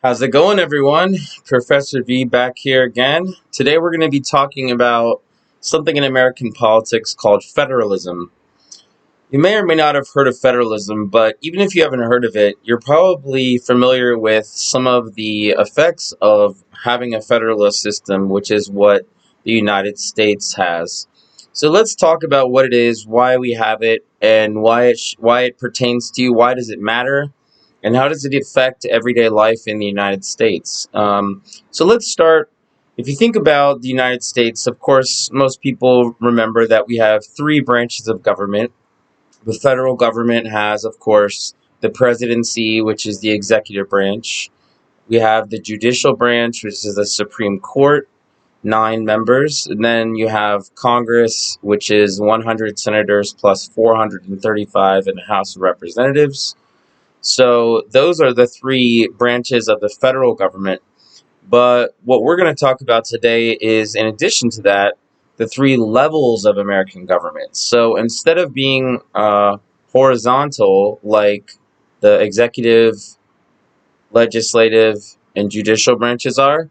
How's it going, everyone? Professor V back here again. Today we're going to be talking about something in American politics called federalism. You may or may not have heard of federalism, but even if you haven't heard of it, you're probably familiar with some of the effects of having a federalist system, which is what the United States has. So let's talk about what it is, why we have it, and why it pertains to you. Why does it matter? And how does it affect everyday life in the United States? So let's start. If you think about the United States, of course, most people remember that we have three branches of government. The federal government has, of course, the presidency, which is the executive branch. We have the judicial branch, which is the Supreme Court, 9 members. And then you have Congress, which is 100 senators plus 435 in the House of Representatives. So those are the three branches of the federal government. But what we're going to talk about today is, in addition to that, the three levels of American government. So instead of being horizontal like the executive, legislative, and judicial branches are,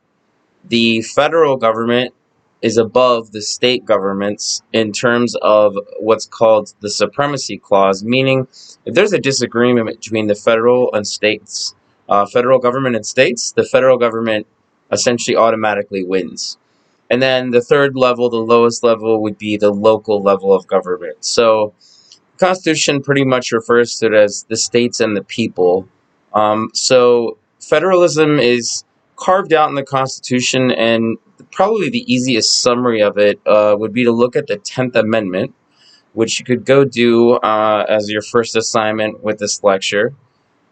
the federal government is above the state governments in terms of what's called the supremacy clause, meaning if there's a disagreement between the federal government and states, the federal government essentially automatically wins. And then the third level, the lowest level, would be the local level of government. So the Constitution pretty much refers to it as the states and the people. So federalism is carved out in the Constitution, and probably the easiest summary of it would be to look at the 10th Amendment, which you could go do as your first assignment with this lecture.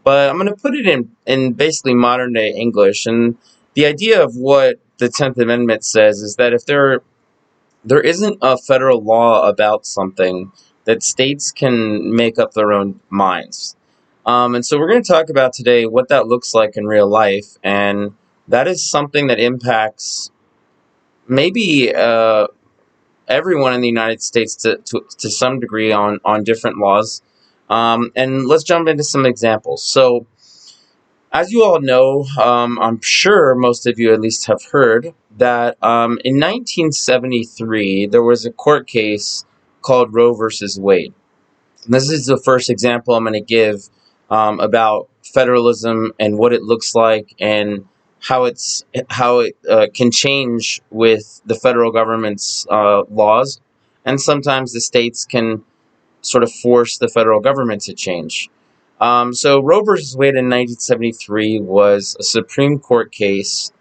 But I'm going to put it in basically modern day English. And the idea of what the 10th Amendment says is that if there isn't a federal law about something, that states can make up their own minds. And so we're going to talk about today what that looks like in real life. And that is something that impacts maybe everyone in the United States to some degree on different laws. And let's jump into some examples. So, as you all know, I'm sure most of you at least have heard that in 1973 there was a court case called Roe versus Wade. And this is the first example I'm going to give about federalism and what it looks like and how it can change with the federal government's laws, and sometimes the states can sort of force the federal government to change. So Roe versus Wade in 1973 was a Supreme Court case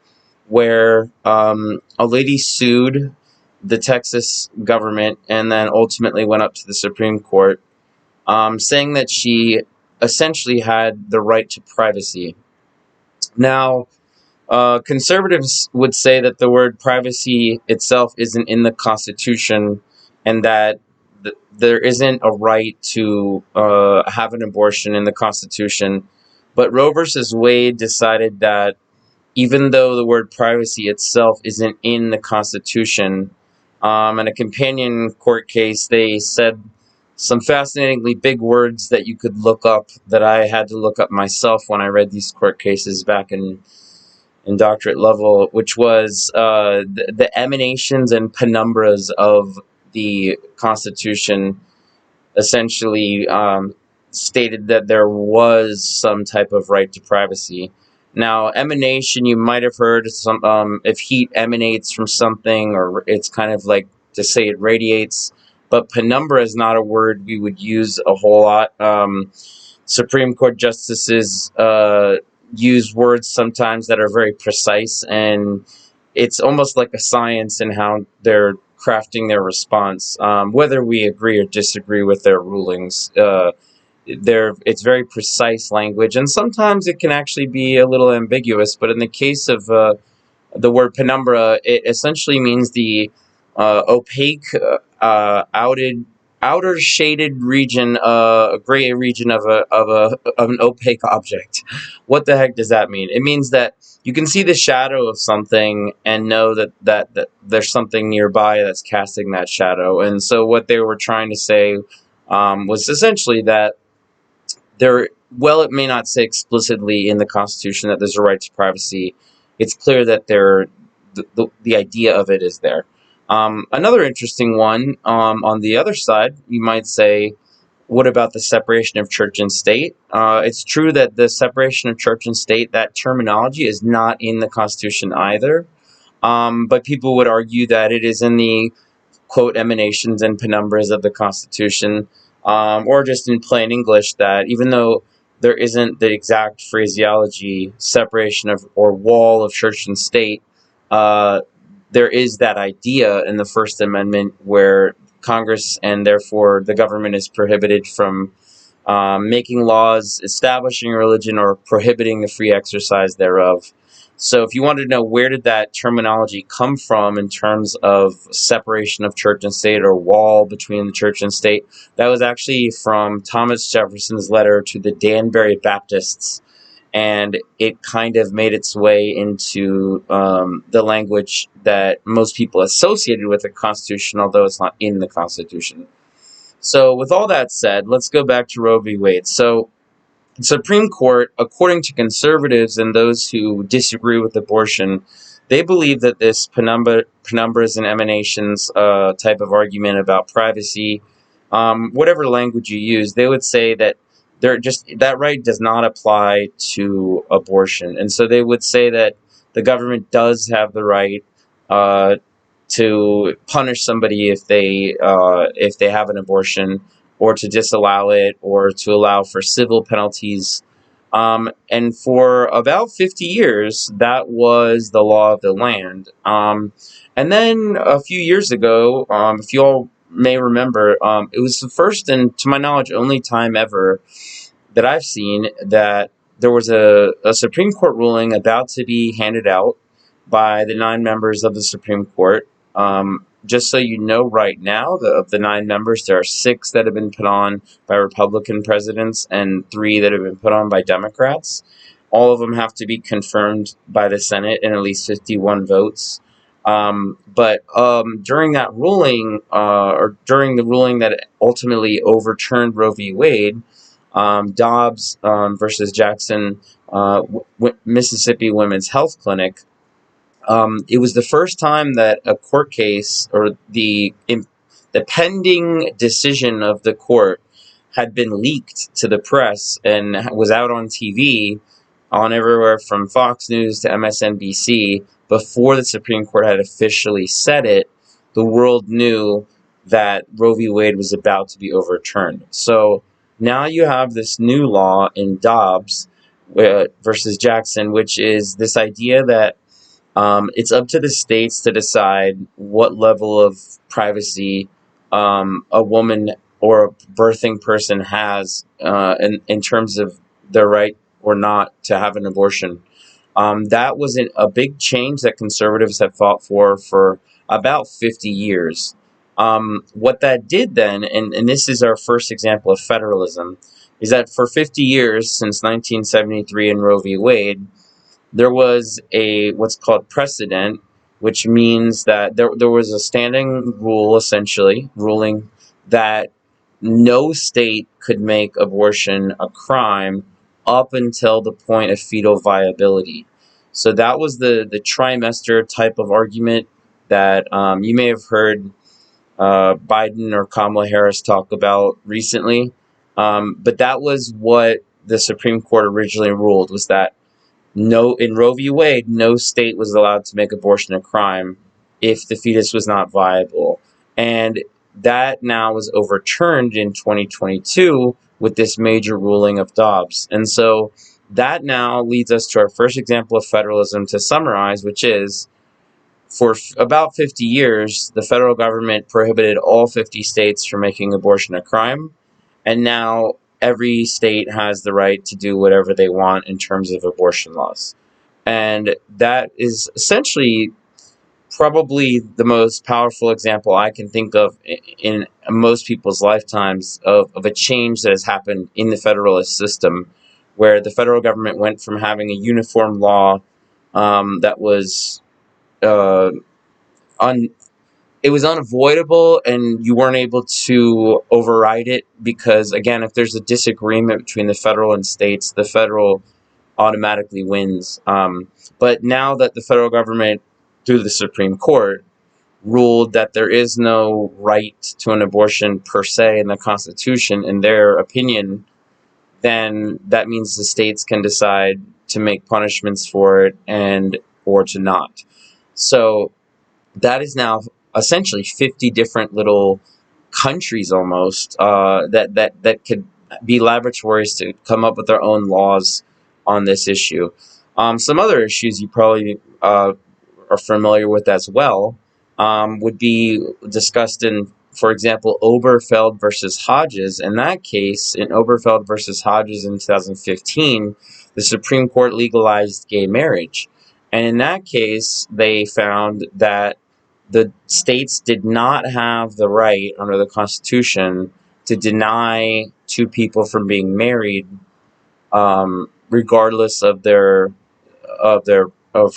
where a lady sued the Texas government and then ultimately went up to the Supreme Court, saying that she essentially had the right to privacy. Now, conservatives would say that the word privacy itself isn't in the Constitution, and that there isn't a right to have an abortion in the Constitution. But Roe versus Wade decided that even though the word privacy itself isn't in the Constitution, in a companion court case, they said some fascinatingly big words that you could look up, that I had to look up myself when I read these court cases back in doctorate level, which was the emanations and penumbras of the Constitution essentially stated that there was some type of right to privacy. Now, emanation, you might have heard some if heat emanates from something, or it's kind of like to say it radiates. But penumbra is not a word we would use a whole lot. Supreme Court justices use words sometimes that are very precise, and it's almost like a science in how they're crafting their response, whether we agree or disagree with their rulings. It's very precise language, and sometimes it can actually be a little ambiguous. But in the case of the word penumbra, it essentially means the opaque, outer shaded region, a gray region of an opaque object. What the heck does that mean? It means that you can see the shadow of something and know that there's something nearby that's casting that shadow. And so what they were trying to say was essentially that there well, it may not say explicitly in the Constitution that there's a right to privacy, it's clear that the idea of it is there. Another interesting one, on the other side, you might say, what about the separation of church and state? It's true that the separation of church and state, that terminology is not in the Constitution either. But people would argue that it is in the quote emanations and penumbras of the Constitution, or just in plain English, that even though there isn't the exact phraseology, separation of or wall of church and state, uh, there is that idea in the First Amendment where Congress and therefore the government is prohibited from making laws establishing religion or prohibiting the free exercise thereof. So if you wanted to know where did that terminology come from in terms of separation of church and state or wall between the church and state, that was actually from Thomas Jefferson's letter to the Danbury Baptists, and it kind of made its way into the language that most people associated with the Constitution, although it's not in the Constitution. So with all that said, let's go back to Roe v. Wade. So the Supreme Court, according to conservatives and those who disagree with abortion, they believe that this penumbras and emanations type of argument about privacy, whatever language you use, they would say that that right does not apply to abortion, and so they would say that the government does have the right uh, to punish somebody if they have an abortion, or to disallow it, or to allow for civil penalties. And for about 50 years, that was the law of the land. And then a few years ago, if you all may remember, it was the first and, to my knowledge, only time ever that I've seen that there was a Supreme Court ruling about to be handed out by the 9 members of the Supreme Court. Just so you know, right now, of the 9 members, there are 6 that have been put on by Republican presidents and 3 that have been put on by Democrats. All of them have to be confirmed by the Senate in at least 51 votes. But during that ruling, or during the ruling that ultimately overturned Roe v. Wade, Dobbs versus Jackson, Mississippi Women's Health Clinic, it was the first time that a court case, or the pending decision of the court, had been leaked to the press and was out on TV, on everywhere from Fox News to MSNBC, before the Supreme Court had officially said it. The world knew that Roe v. Wade was about to be overturned. So now you have this new law in Dobbs versus Jackson, which is this idea that it's up to the states to decide what level of privacy a woman or a birthing person has in terms of their right or not to have an abortion. That was a big change that conservatives have fought for about 50 years. What that did then, and this is our first example of federalism, is that for 50 years, since 1973 and Roe v. Wade, there was a what's called precedent, which means that there was a standing rule, essentially, ruling that no state could make abortion a crime up until the point of fetal viability. So that was the trimester type of argument that you may have heard Biden or Kamala Harris talk about recently. But that was what the Supreme Court originally ruled, was that no, in Roe v. Wade, no state was allowed to make abortion a crime if the fetus was not viable. And that now was overturned in 2022 with this major ruling of Dobbs. And so that now leads us to our first example of federalism to summarize, which is, for about 50 years, the federal government prohibited all 50 states from making abortion a crime. And now every state has the right to do whatever they want in terms of abortion laws. And that is essentially probably the most powerful example I can think of in most people's lifetimes of a change that has happened in the federalist system, where the federal government went from having a uniform law that was uh, un, it was unavoidable, and you weren't able to override it because, again, if there's a disagreement between the federal and states, the federal automatically wins. But now that the federal government, through the Supreme Court, ruled that there is no right to an abortion per se in the Constitution, in their opinion, then that means the states can decide to make punishments for it and or to not. So that is now essentially 50 different little countries almost that could be laboratories to come up with their own laws on this issue. Some other issues you probably are familiar with as well would be discussed in, for example, Oberfeld versus Hodges. In that case, in Oberfeld versus Hodges in 2015, the Supreme Court legalized gay marriage. And in that case, they found that the states did not have the right under the Constitution to deny two people from being married, regardless of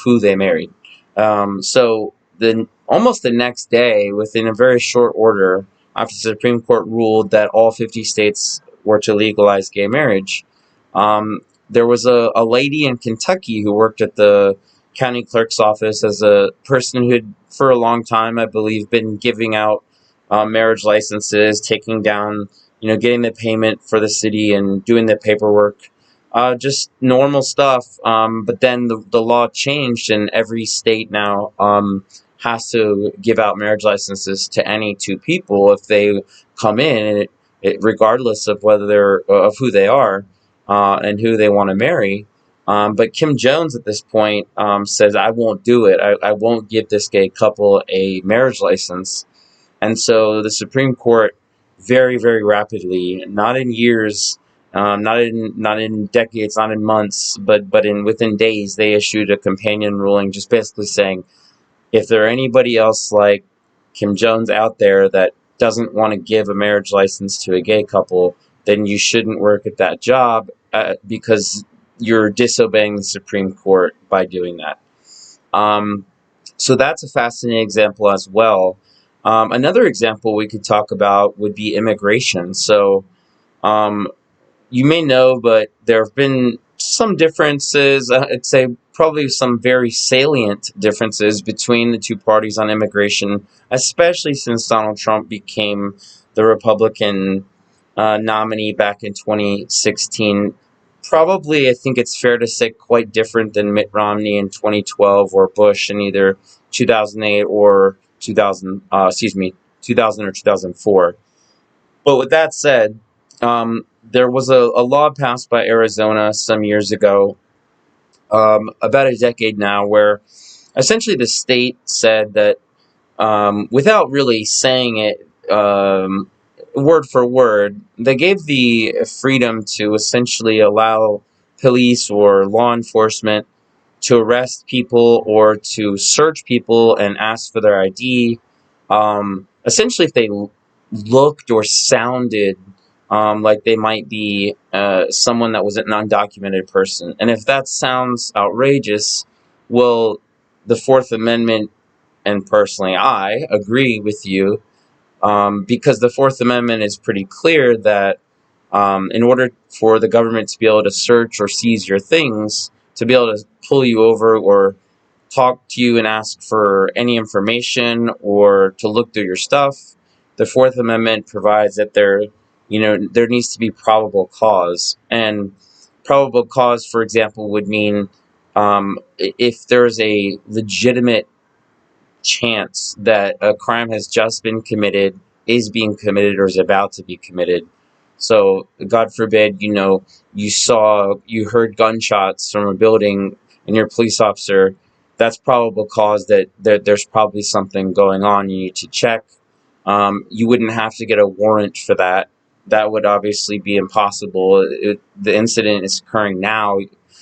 who they married. So then, almost the next day, within a very short order, after the Supreme Court ruled that all 50 states were to legalize gay marriage, there was a lady in Kentucky who worked at the county clerk's office as a person who had, for a long time, I believe, been giving out marriage licenses, taking down, getting the payment for the city and doing the paperwork. Just normal stuff. But then the law changed, and every state now has to give out marriage licenses to any two people if they come in, and regardless of whether of who they are and who they want to marry. But Kim Jones at this point says, I won't do it. I won't give this gay couple a marriage license. And so the Supreme Court very, very rapidly, not in years, not in decades, not in months, but in within days, they issued a companion ruling just basically saying, if there are anybody else like Kim Jones out there that doesn't want to give a marriage license to a gay couple, then you shouldn't work at that job because you're disobeying the Supreme Court by doing that. So that's a fascinating example as well. Another example we could talk about would be immigration. So you may know, but there have been some differences, I'd say probably some very salient differences between the two parties on immigration, especially since Donald Trump became the Republican nominee back in 2016. Probably, I think it's fair to say, quite different than Mitt Romney in 2012 or Bush in either 2008 or 2000 or 2004. But with that said, there was a law passed by Arizona some years ago, about a decade now, where essentially the state said that, without really saying it word for word, they gave the freedom to essentially allow police or law enforcement to arrest people or to search people and ask for their ID. Essentially, if they looked or sounded like they might be someone that was an undocumented person. And if that sounds outrageous, well, the Fourth Amendment, and personally I agree with you, because the Fourth Amendment is pretty clear that in order for the government to be able to search or seize your things, to be able to pull you over or talk to you and ask for any information or to look through your stuff, the Fourth Amendment provides that there needs to be probable cause. And probable cause, for example, would mean if there's a legitimate chance that a crime has just been committed, is being committed, or is about to be committed. So, God forbid, you heard gunshots from a building and you're a police officer. That's probable cause that there's probably something going on you need to check. You wouldn't have to get a warrant for that. That would obviously be impossible. The incident is occurring now.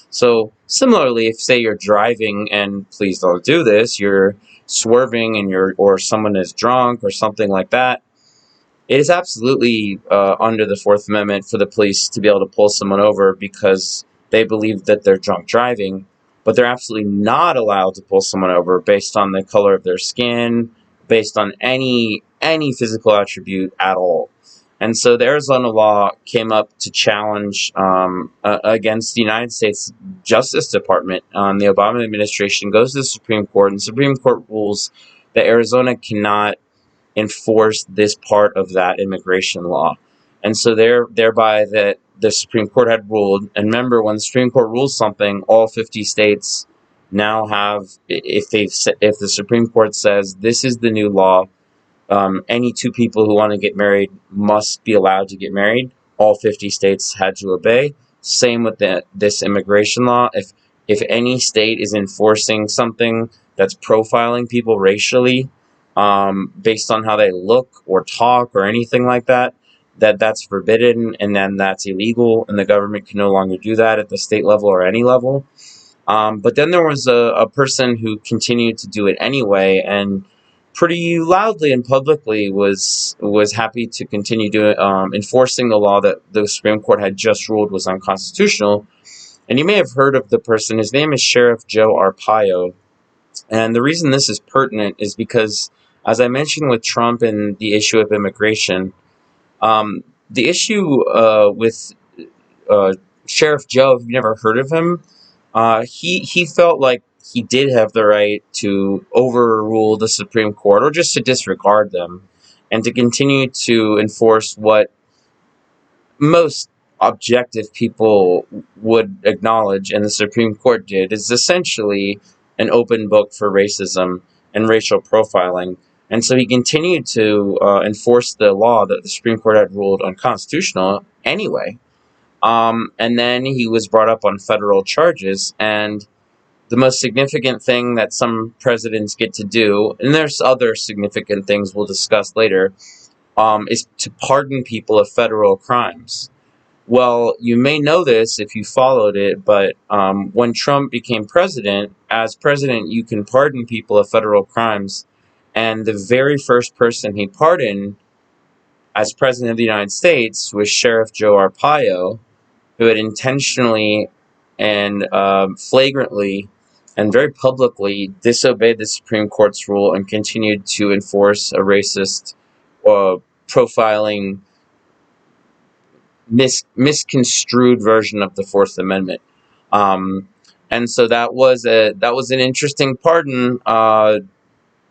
So similarly, if say you're driving and please don't do this, you're swerving and or someone is drunk or something like that, it is absolutely under the Fourth Amendment for the police to be able to pull someone over because they believe that they're drunk driving, but they're absolutely not allowed to pull someone over based on the color of their skin, based on any physical attribute at all. And so the Arizona law came up to challenge against the United States Justice Department. The Obama administration goes to the Supreme Court, and the Supreme Court rules that Arizona cannot enforce this part of that immigration law. And so thereby that the Supreme Court had ruled, and remember, when the Supreme Court rules something, all 50 states now have, if the Supreme Court says this is the new law, any two people who want to get married must be allowed to get married. All 50 states had to obey. Same with this immigration law. If any state is enforcing something that's profiling people racially, based on how they look or talk or anything like that, that's forbidden, and then that's illegal, and the government can no longer do that at the state level or any level. But then there was a person who continued to do it anyway, and pretty loudly and publicly was happy to continue doing enforcing the law that the Supreme Court had just ruled was unconstitutional. And you may have heard of the person. His name is Sheriff Joe Arpaio. And the reason this is pertinent is because, as I mentioned with Trump and the issue of immigration, the issue with Sheriff Joe, if you've never heard of him, he felt like he did have the right to overrule the Supreme Court, or just to disregard them, and to continue to enforce what most objective people would acknowledge, and the Supreme Court did, is essentially an open book for racism and racial profiling. And so he continued to enforce the law that the Supreme Court had ruled unconstitutional anyway. And then he was brought up on federal charges, and the most significant thing that some presidents get to do, and there's other significant things we'll discuss later, is to pardon people of federal crimes. Well, you may know this if you followed it, but when Trump became president, as president, you can pardon people of federal crimes. And the very first person he pardoned as president of the United States was Sheriff Joe Arpaio, who had intentionally and flagrantly and very publicly disobeyed the Supreme Court's rule and continued to enforce a racist, profiling, misconstrued version of the Fourth Amendment. And so that was an interesting pardon.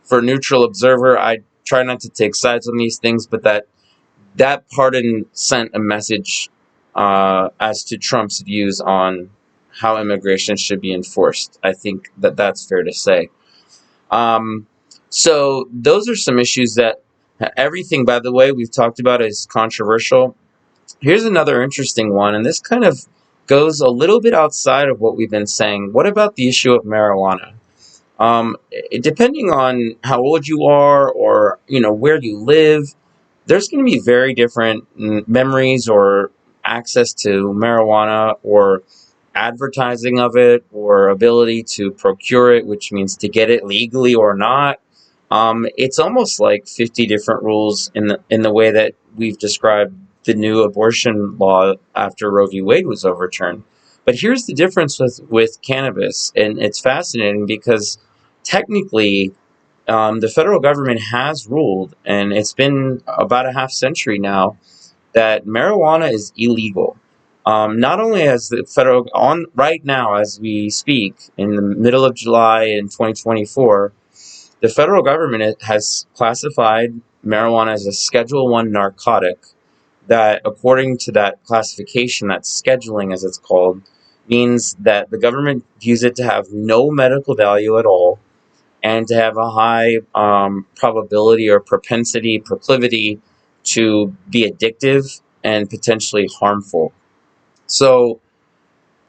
For a neutral observer, I try not to take sides on these things, but that pardon sent a message as to Trump's views on how immigration should be enforced. I think that's fair to say. So those are some issues that everything, by the way, we've talked about is controversial. Here's another interesting one, and this kind of goes a little bit outside of what we've been saying. What about the issue of marijuana? Depending on how old you are, or where you live, there's going to be very different memories or access to marijuana, or advertising of it, or ability to procure it, which means to get it legally or not. It's almost like 50 different rules in the way that we've described the new abortion law after Roe v. Wade was overturned. But here's the difference with cannabis, and it's fascinating because technically the federal government has ruled, and it's been about a half century now, that marijuana is illegal. Not only has the federal, right now as we speak, in the middle of July in 2024, the federal government has classified marijuana as a Schedule I narcotic that, according to that classification, that scheduling as it's called, means that the government views it to have no medical value at all, and to have a high probability or proclivity to be addictive and potentially harmful. So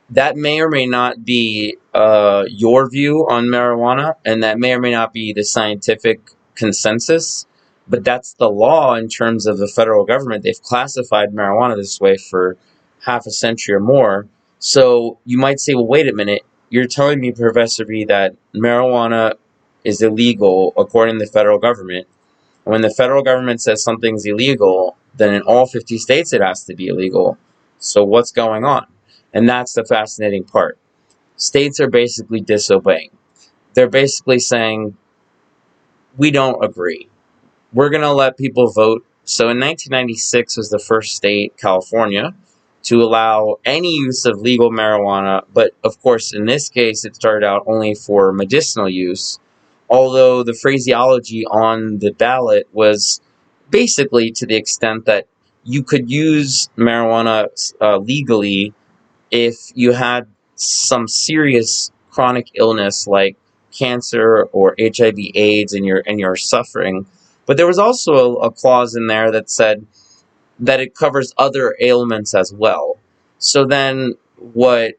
that may or may not be your view on marijuana, and that may or may not be the scientific consensus, but that's the law in terms of the federal government. They've classified marijuana this way for half a century or more. So you might say, well, wait a minute, you're telling me, Professor B, that marijuana is illegal according to the federal government. When the federal government says something's illegal, then in all 50 states it has to be illegal. So what's going on? And that's the fascinating part. States are basically disobeying. They're basically saying, we don't agree. We're going to let people vote. So in 1996 was the first state, California, to allow any use of legal marijuana. But of course, in this case, it started out only for medicinal use. Although the phraseology on the ballot was basically to the extent that you could use marijuana legally if you had some serious chronic illness like cancer or HIV/AIDS and you're suffering. But there was also a clause in there that said that it covers other ailments as well. So then what,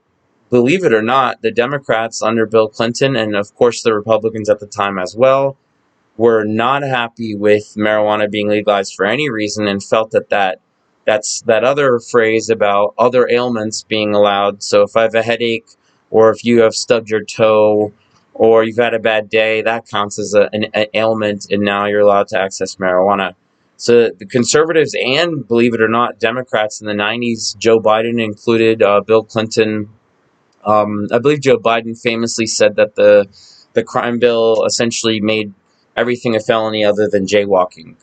believe it or not, the Democrats under Bill Clinton, and of course the Republicans at the time as well, were not happy with marijuana being legalized for any reason and felt that's that other phrase about other ailments being allowed. So if I have a headache, or if you have stubbed your toe, or you've had a bad day, that counts as an ailment, and now you're allowed to access marijuana. So the conservatives and, believe it or not, Democrats in the 90s, Joe Biden included, Bill Clinton, I believe Joe Biden famously said that the crime bill essentially made everything a felony other than jaywalking.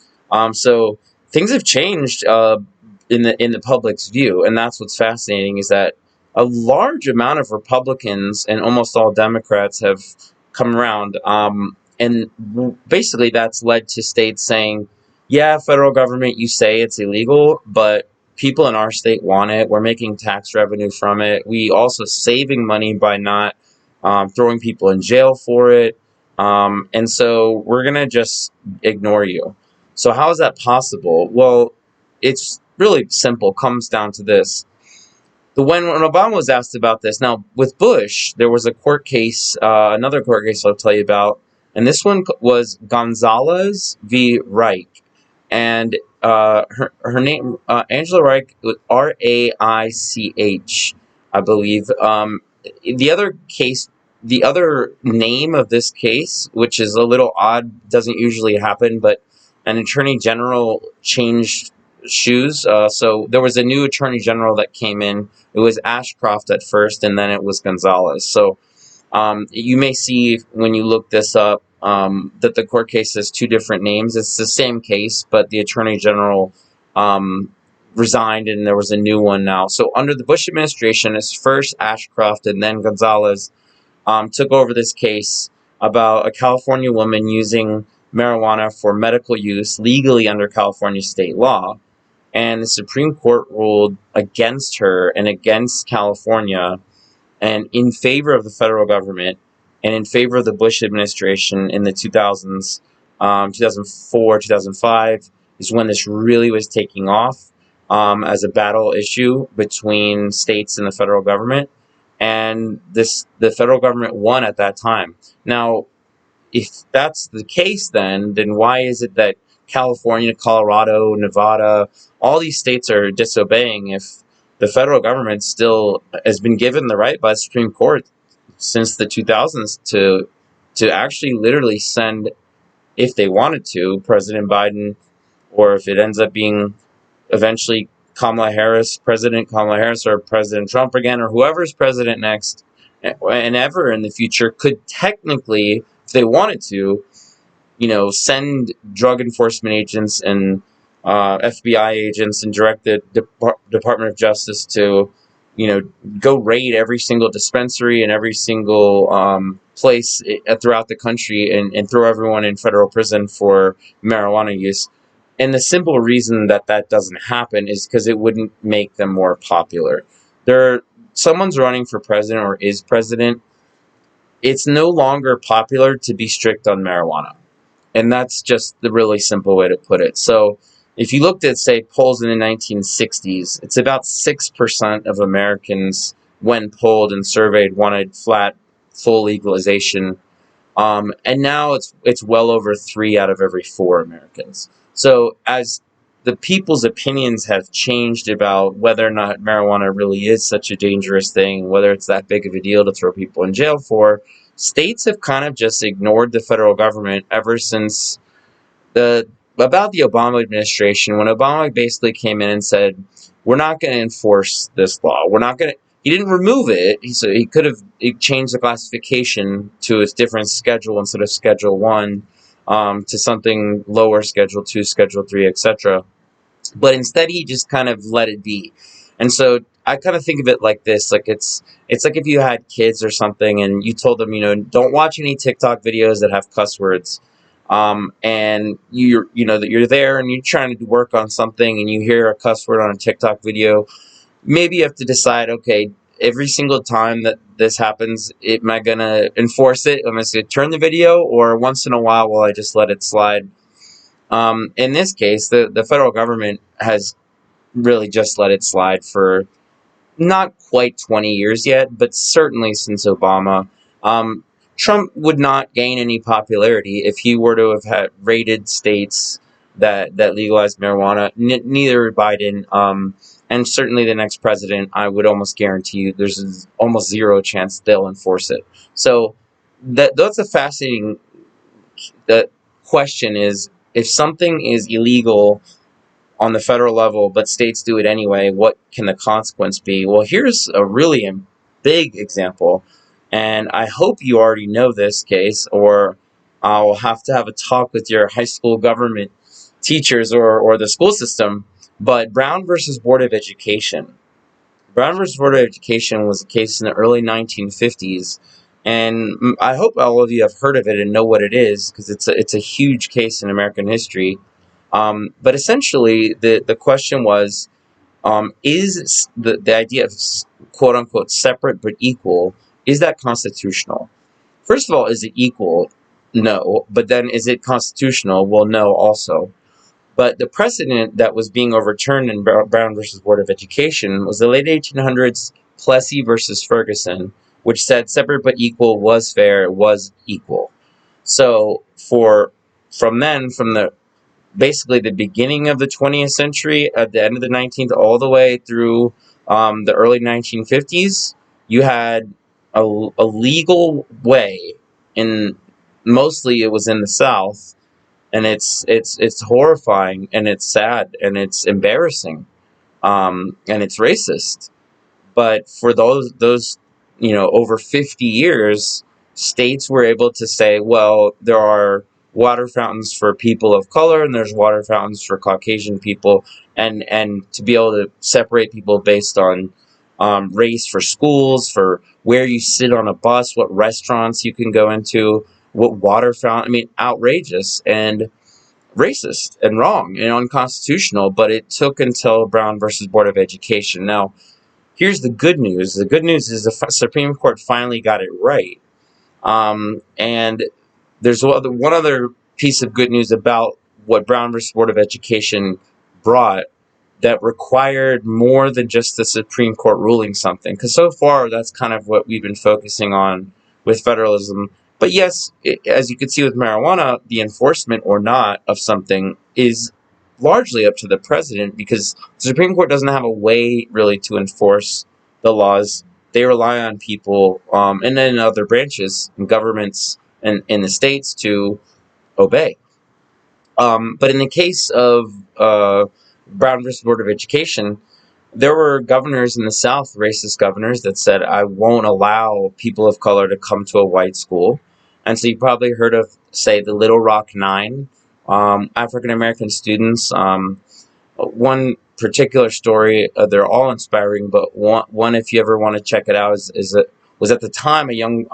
So things have changed in the public's view, and that's what's fascinating is that a large amount of Republicans and almost all Democrats have come around, and basically that's led to states saying, "Yeah, federal government, you say it's illegal, but people in our state want it. We're making tax revenue from it. We also saving money by not throwing people in jail for it. And so we're going to just ignore you." So how is that possible? Well, it's really simple. Comes down to this. When Obama was asked about this, now with Bush, there was a court case, another court case I'll tell you about, and this one was Gonzalez v. Reich, and her name Angela Reich, Raich, I believe. The other case, the other name of this case, which is a little odd, doesn't usually happen, but an attorney general changed shoes. So there was a new attorney general that came in. It was Ashcroft at first, and then it was Gonzalez. So you may see when you look this up that the court case has two different names. It's the same case, but the attorney general resigned, and there was a new one now. So under the Bush administration, it's first Ashcroft and then Gonzalez took over this case about a California woman using marijuana for medical use legally under California state law. And the Supreme Court ruled against her and against California and in favor of the federal government and in favor of the Bush administration in the 2000s, 2004, 2005 is when this really was taking off as a battle issue between states and the federal government. And the federal government won at that time. Now, if that's the case, then why is it that California, Colorado, Nevada, all these states are disobeying if the federal government still has been given the right by the Supreme Court since the 2000s to actually literally send, if they wanted to, President Biden, or if it ends up being eventually Kamala Harris, President Kamala Harris, or President Trump again, or whoever's president next and ever in the future, could technically, if they wanted to, send drug enforcement agents and FBI agents and direct the Department of Justice to, go raid every single dispensary and every single place throughout the country and throw everyone in federal prison for marijuana use. And the simple reason that doesn't happen is because it wouldn't make them more popular. Someone's running for president or is president, it's no longer popular to be strict on marijuana. And that's just the really simple way to put it. So if you looked at, say, polls in the 1960s, it's about 6% of Americans, when polled and surveyed, wanted full legalization. And now it's well over 3 out of every 4 Americans. So as the people's opinions have changed about whether or not marijuana really is such a dangerous thing, whether it's that big of a deal to throw people in jail for, states have kind of just ignored the federal government ever since about the Obama administration, when Obama basically came in and said, "We're not going to enforce this law. We're not going to." He didn't remove it. He could have changed the classification to a different schedule instead of Schedule 1. to something lower, Schedule 2, Schedule 3, etc. But instead he just kind of let it be. And so I kind of think of it like this, like it's like if you had kids or something and you told them, don't watch any TikTok videos that have cuss words. And that you're there and you're trying to work on something and you hear a cuss word on a TikTok video. Maybe you have to decide, okay, every single time that this happens, am I going to enforce it? Am I going to turn the video, or once in a while will I just let it slide? In this case, the federal government has really just let it slide for not quite 20 years yet, but certainly since Obama. Um, Trump would not gain any popularity if he were to have had raided states that legalized marijuana. Neither would Biden. And certainly the next president, I would almost guarantee you, there's almost zero chance they'll enforce it. So that's a fascinating question, is if something is illegal on the federal level, but states do it anyway, what can the consequence be? Well, here's a really big example, and I hope you already know this case, or I'll have to have a talk with your high school government teachers or the school system. But Brown versus Board of Education. Brown versus Board of Education was a case in the early 1950s, and I hope all of you have heard of it and know what it is, because it's a huge case in American history. But essentially, the question was, is the idea of quote unquote separate but equal, is that constitutional? First of all, is it equal? No. But then, is it constitutional? Well, no, also. But the precedent that was being overturned in Brown versus Board of Education was the late 1800s Plessy versus Ferguson, which said separate but equal was fair, it was equal. So from the basically the beginning of the 20th century, at the end of the 19th, all the way through the early 1950s, you had a legal way, in mostly it was in the South, and it's horrifying, and it's sad, and it's embarrassing, and it's racist. But for those over 50 years, states were able to say, well, there are water fountains for people of color and there's water fountains for Caucasian people, and to be able to separate people based on race for schools, for where you sit on a bus, what restaurants you can go into, what water fountain. I mean, outrageous and racist and wrong and unconstitutional. But it took until Brown versus Board of Education. Now, here's the good news. The good news is the Supreme Court finally got it right. And there's one other piece of good news about what Brown versus Board of Education brought that required more than just the Supreme Court ruling something. Because so far, that's kind of what we've been focusing on with federalism. But yes, as you can see with marijuana, the enforcement or not of something is largely up to the president, because the Supreme Court doesn't have a way really to enforce the laws. They rely on people, and then other branches and governments and in the states to obey. But in the case of Brown versus Board of Education, there were governors in the South, racist governors, that said, I won't allow people of color to come to a white school. And so you probably heard of, say, the Little Rock Nine, African American students. One particular story, they're all inspiring, but one, if you ever want to check it out, was at the time a young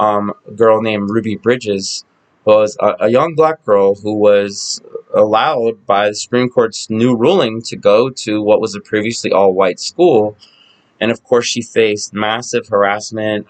girl named Ruby Bridges, was a young black girl who was allowed by the Supreme Court's new ruling to go to what was a previously all-white school. And of course, she faced massive harassment.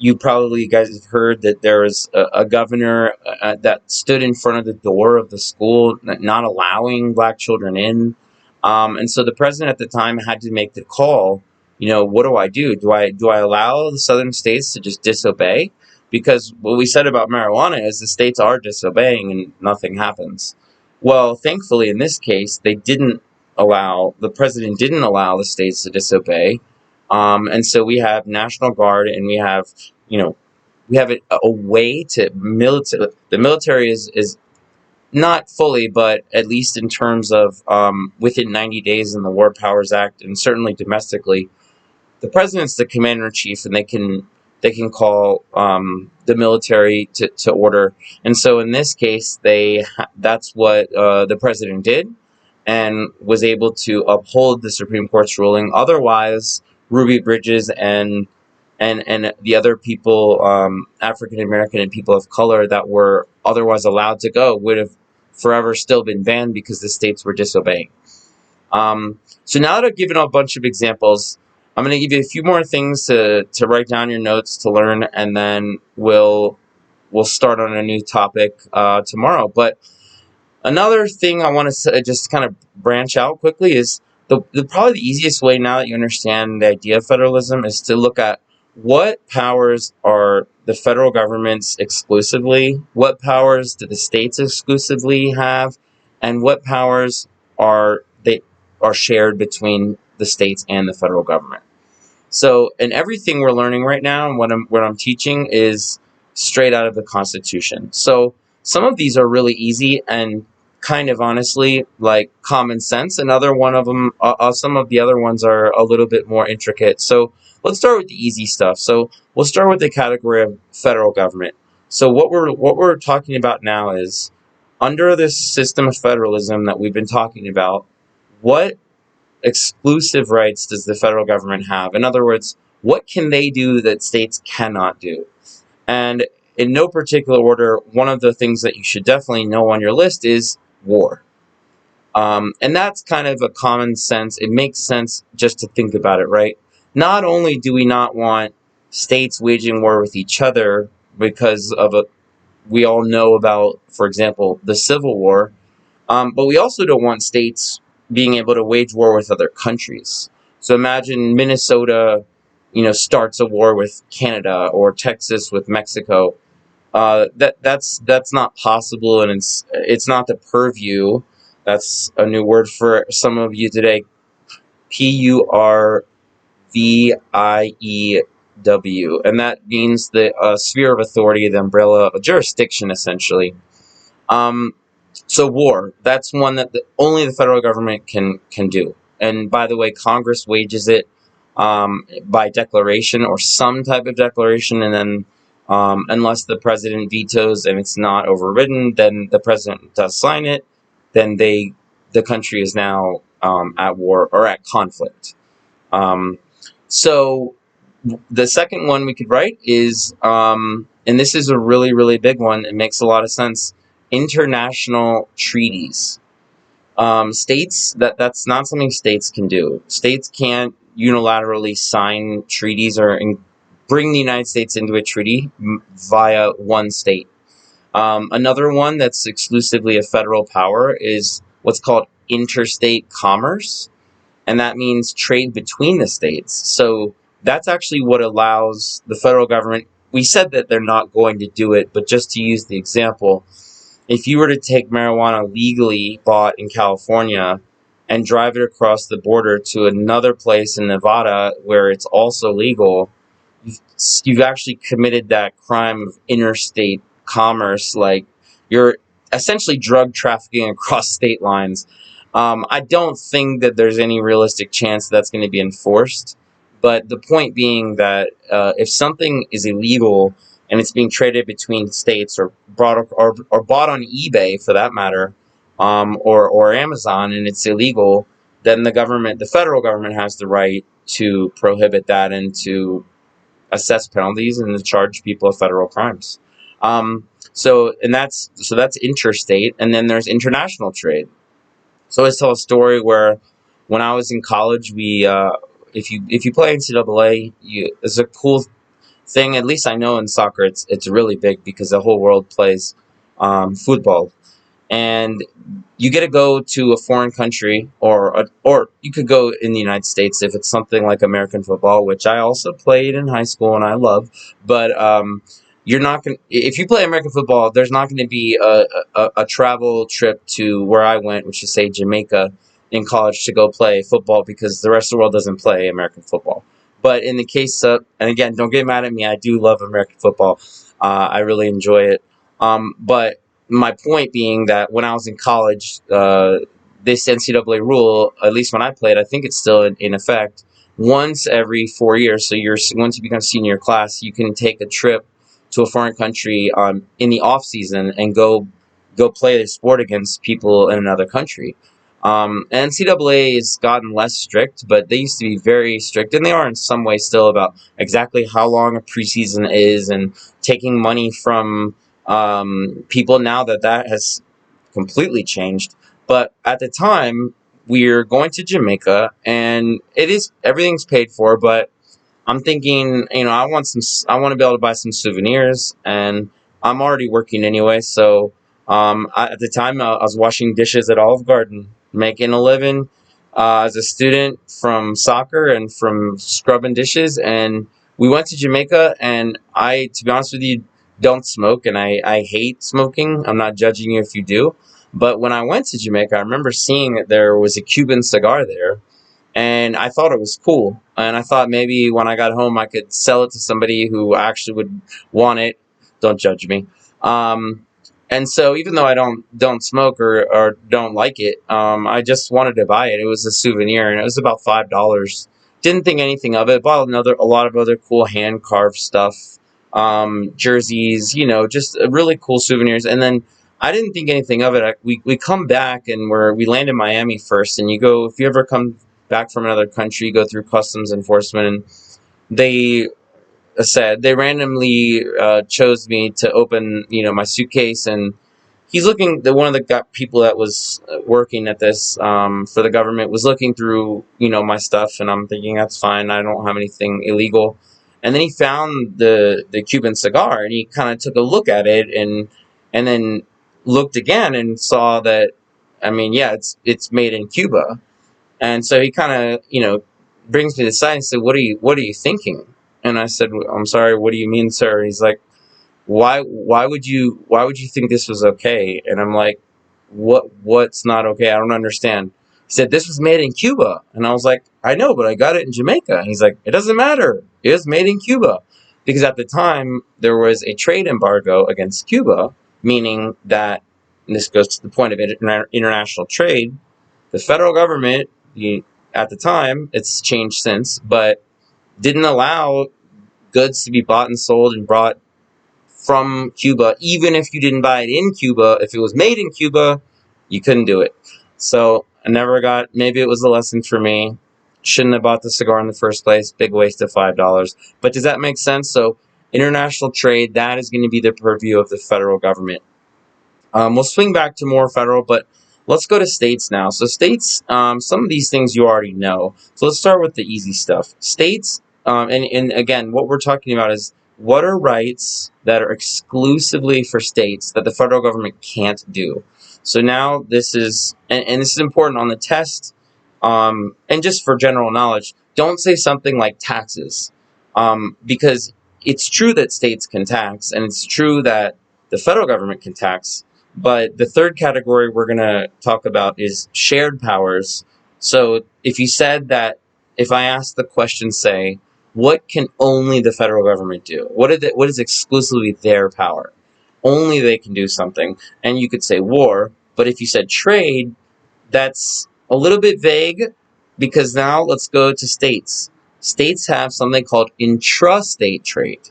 You guys have heard that there was a governor that stood in front of the door of the school, not allowing black children in. And so the president at the time had to make the call. What do I do? Do I allow the southern states to just disobey? Because what we said about marijuana is the states are disobeying and nothing happens. Well, thankfully, in this case, the president didn't allow the states to disobey. And so we have National Guard, and we have a way to military. The military is not fully, but at least in terms of within 90 days in the War Powers Act, and certainly domestically, the president's the commander in chief, and they can they can call the military to order. And so in this case, that's what the president did, and was able to uphold the Supreme Court's ruling. Otherwise, Ruby Bridges and the other people, African American and people of color, that were otherwise allowed to go, would have forever still been banned because the states were disobeying. So now that I've given a bunch of examples, I'm going to give you a few more things to write down your notes to learn, and then we'll start on a new topic tomorrow. But another thing I want to just kind of branch out quickly is probably the easiest way, now that you understand the idea of federalism, is to look at what powers are the federal government's exclusively, what powers do the states exclusively have, and what powers are shared between the states and the federal government. So, and everything we're learning right now and what I'm teaching is straight out of the Constitution. So some of these are really easy and kind of honestly like common sense, and some of the other ones are a little bit more intricate. So let's start with the easy stuff. So we'll start with the category of federal government. So what we're talking about now is, under this system of federalism that we've been talking about, what exclusive rights does the federal government have? In other words, what can they do that states cannot do? And in no particular order, one of the things that you should definitely know on your list is war. And that's kind of a common sense. It makes sense just to think about it, right? Not only do we not want states waging war with each other because we all know about, for example, the Civil War, but we also don't want states being able to wage war with other countries. So imagine Minnesota, starts a war with Canada, or Texas with Mexico. That's not possible, and it's not the purview. That's a new word for some of you today. Purview, and that means the sphere of authority, the umbrella of jurisdiction, essentially. So war, that's one that only the federal government can do. And by the way, Congress wages it by declaration or some type of declaration, and then unless the president vetoes and it's not overridden, then the president does sign it. Then the country is now at war or at conflict. So the second one we could write is, and this is a really, really big one, it makes a lot of sense, international treaties. States, that's not something states can do. States can't unilaterally sign treaties or bring the United States into a treaty via one state. Another one that's exclusively a federal power is what's called interstate commerce, and that means trade between the states. So that's actually what allows the federal government. We said that they're not going to do it, but just to use the example, if you were to take marijuana legally bought in California and drive it across the border to another place in Nevada where it's also legal, you've actually committed that crime of interstate commerce. Like, you're essentially drug trafficking across state lines. I don't think that there's any realistic chance that's going to be enforced. But the point being that if something is illegal and it's being traded between states, or bought on eBay for that matter, or Amazon, and it's illegal, then the federal government has the right to prohibit that and to assess penalties and to charge people of federal crimes. So that's interstate, and then there's international trade. So I always tell a story where when I was in college, if you play NCAA, it's a cool thing. At least I know in soccer, it's really big because the whole world plays football, and you get to go to a foreign country, or you could go in the United States if it's something like American football, which I also played in high school and I love. But you're not going. If you play American football, there's not going to be a travel trip to where I went, which is, say, Jamaica, in college to go play football, because the rest of the world doesn't play American football. But in the case of, and again, don't get mad at me, I do love American football. I really enjoy it. But my point being that when I was in college, this NCAA rule, at least when I played, I think it's still in effect, once every 4 years. So once you become senior class, you can take a trip to a foreign country in the off season and go play the sport against people in another country. NCAA has gotten less strict, but they used to be very strict, and they are in some ways still, about exactly how long a preseason is and taking money from people. Now that has completely changed. But at the time, we're going to Jamaica, and everything's paid for, but I'm thinking, I want to be able to buy some souvenirs, and I'm already working anyway. So, at the time, I was washing dishes at Olive Garden, making a living as a student from soccer and from scrubbing dishes. And we went to Jamaica, and to be honest with you, don't smoke, and I hate smoking. I'm not judging you if you do, but when I went to Jamaica, I remember seeing that there was a Cuban cigar there, and I thought it was cool. And I thought maybe when I got home, I could sell it to somebody who actually would want it. Don't judge me. Um, and so, even though I don't smoke or don't like it, I just wanted to buy it. It was a souvenir, and it was about $5. Didn't think anything of it. Bought a lot of other cool hand carved stuff, jerseys, just really cool souvenirs. And then I didn't think anything of it. We come back, and we land in Miami first. And if you ever come back from another country, go through customs enforcement, and they they randomly chose me to open, my suitcase. And one of the people that was working at this for the government was looking through, my stuff, and I'm thinking that's fine. I don't have anything illegal. And then he found the Cuban cigar, and he kind of took a look at it, and then looked again and saw that, I mean, yeah, it's made in Cuba. And so he kind of, brings me to the side and said, what are you thinking?" And I said, "I'm sorry, what do you mean, sir?" And he's like, why would you think this was okay?" And I'm like, what's not okay? I don't understand. He said, "This was made in Cuba." And I was like, "I know, but I got it in Jamaica." And he's like, "It doesn't matter. It was made in Cuba." Because at the time, there was a trade embargo against Cuba, meaning that, and this goes to the point of international trade, the federal government, at the time, it's changed since, but didn't allow goods to be bought and sold and brought from Cuba, even if you didn't buy it in Cuba. If it was made in Cuba, you couldn't do it. So maybe it was a lesson for me. Shouldn't have bought the cigar in the first place. Big waste of $5. But does that make sense? So international trade, that is going to be the purview of the federal government. We'll swing back to more federal, but let's go to states now. So states, some of these things you already know. So let's start with the easy stuff. States, and again, what we're talking about is what are rights that are exclusively for states that the federal government can't do. So now this is, and this is important on the test, and just for general knowledge, don't say something like taxes, because it's true that states can tax, and it's true that the federal government can tax. But the third category we're going to talk about is shared powers. So if I ask the question, say, what can only the federal government do? What is exclusively their power? Only they can do something. And you could say war, but if you said trade, that's a little bit vague, because now let's go to states. States have something called intrastate trade,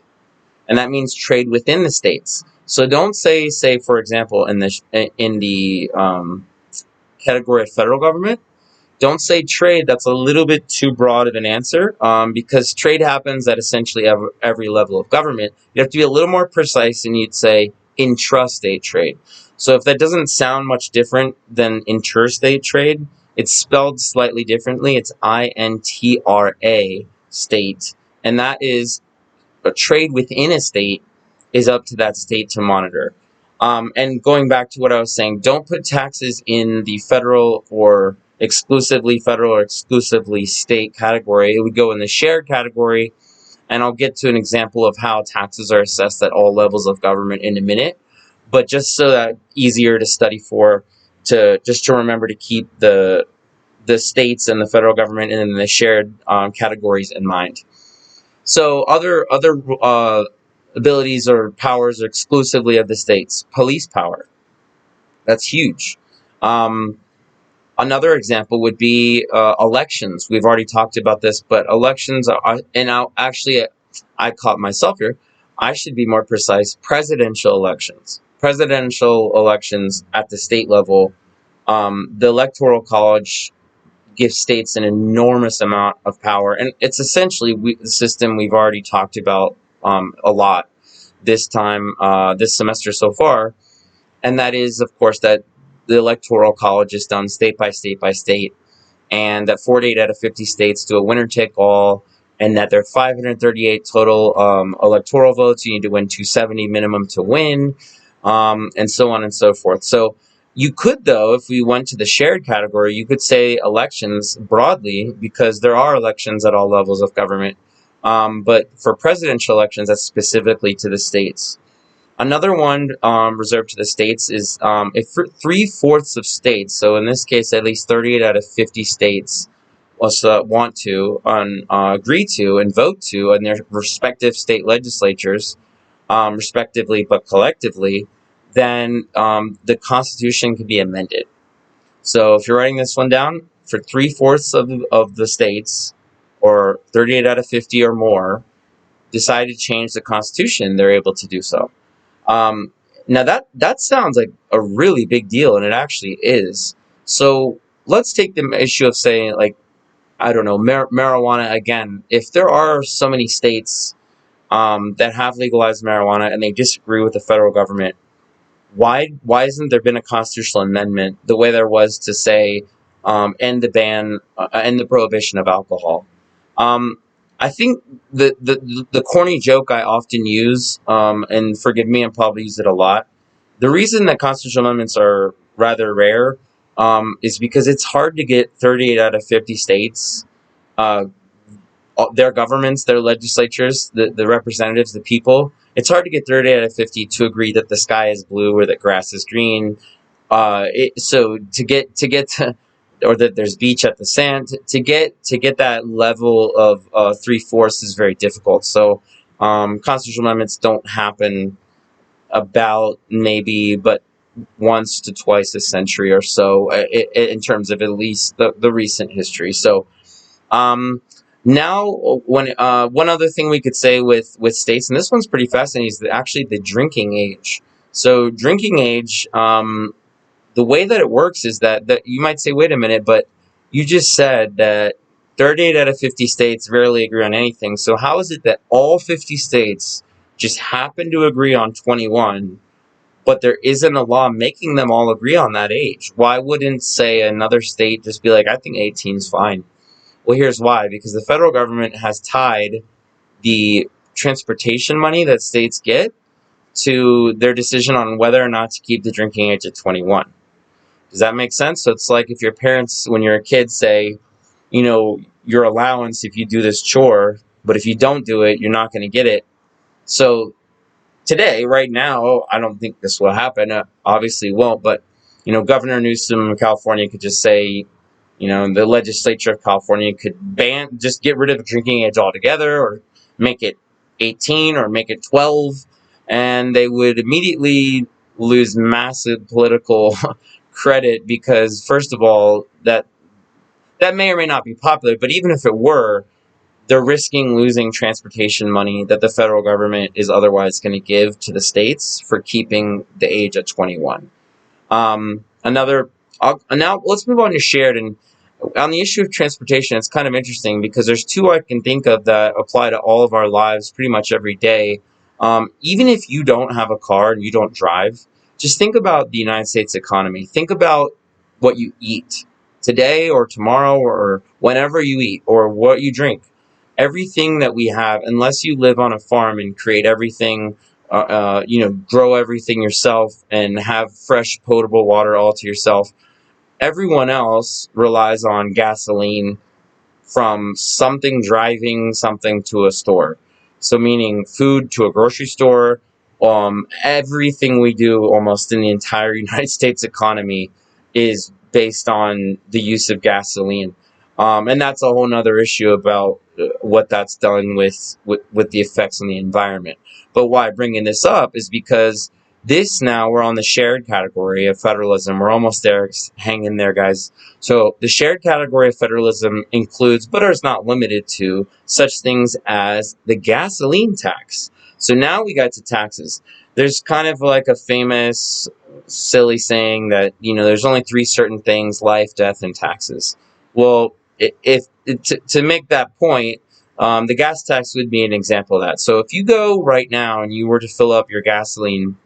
and that means trade within the states. So don't say for example, in the category of federal government, don't say trade. That's a little bit too broad of an answer, because trade happens at essentially every level of government. You have to be a little more precise, and you'd say intrastate trade. So if that doesn't sound much different than interstate trade, it's spelled slightly differently. It's INTRA state, and that is a trade within a state is up to that state to monitor. And going back to what I was saying, don't put taxes in the federal or exclusively state category. It would go in the shared category, and I'll get to an example of how taxes are assessed at all levels of government in a minute. But just so that easier to study to remember to keep the states and the federal government and the shared categories in mind. So other abilities or powers are exclusively of the states. Police power, that's huge. Another example would be elections. We've already talked about this, but elections are, and I caught myself here. I should be more precise. Presidential elections. Presidential elections at the state level. The Electoral College gives states an enormous amount of power, and it's essentially the system we've already talked about a lot this semester so far, and that is, of course, that the Electoral College is done state by state by state, and that 48 out of 50 states do a winner take all, and that there are 538 total electoral votes. You need to win 270 minimum to win, and so on and so forth. So you could, though, if we went to the shared category, you could say elections broadly, because there are elections at all levels of government. But for presidential elections, that's specifically to the states. Another one reserved to the states is if 3/4 of states, so in this case, at least 38 out of 50 states, want to agree to and vote to in their respective state legislatures, respectively but collectively, then the Constitution can be amended. So if you're writing this one down, for 3/4 of the states, or 38 out of 50 or more, decide to change the Constitution, they're able to do so. Um, Now that sounds like a really big deal, and it actually is. So let's take the issue of saying, like, I don't know, marijuana again. If there are so many states that have legalized marijuana and they disagree with the federal government, why hasn't there been a constitutional amendment the way there was to say end the prohibition of alcohol? Um, I think the corny joke I often use, and forgive me, I probably use it a lot. The reason that constitutional amendments are rather rare is because it's hard to get 38 out of 50 states, uh, their governments, their legislatures, the representatives, the people. It's hard to get 38 out of 50 to agree that the sky is blue or that grass is green. So or that there's beach at the sand, to get that level of 3/4 is very difficult. So constitutional amendments don't happen about maybe but once to twice a century or so, in terms of at least the recent history. So um, now, when one other thing we could say with states, and this one's pretty fascinating, is actually the drinking age. So drinking age, the way that it works is that you might say, wait a minute, but you just said that 38 out of 50 states rarely agree on anything. So how is it that all 50 states just happen to agree on 21, but there isn't a law making them all agree on that age? Why wouldn't, say, another state just be like, I think 18 is fine? Well, here's why. Because the federal government has tied the transportation money that states get to their decision on whether or not to keep the drinking age at 21. Does that make sense? So it's like if your parents, when you're a kid, say, your allowance if you do this chore, but if you don't do it, you're not going to get it. So today, right now, I don't think this will happen. Obviously, won't. But Governor Newsom of California could just say, the legislature of California could just get rid of the drinking age altogether, or make it 18, or make it 12, and they would immediately lose massive political credit, because, first of all, that may or may not be popular, but even if it were, they're risking losing transportation money that the federal government is otherwise going to give to the states for keeping the age at 21. Now let's move on to shared. And on the issue of transportation, it's kind of interesting because there's two I can think of that apply to all of our lives pretty much every day. Even if you don't have a car and you don't drive, just think about the United States economy. Think about what you eat today or tomorrow or whenever you eat, or what you drink. Everything that we have, unless you live on a farm and create everything, grow everything yourself and have fresh potable water all to yourself, everyone else relies on gasoline from something driving something to a store. So meaning food to a grocery store. Everything we do almost in the entire United States economy is based on the use of gasoline. And that's a whole nother issue about what that's done with the effects on the environment. But why I'm bringing this up is because This now we're on the shared category of federalism. We're almost there. Hang in there, guys. So the shared category of federalism includes, but is not limited to, such things as the gasoline tax. So now we got to taxes. There's kind of like a famous silly saying that, there's only three certain things: life, death, and taxes. Well, to make that point, the gas tax would be an example of that. So if you go right now and you were to fill up your gasoline,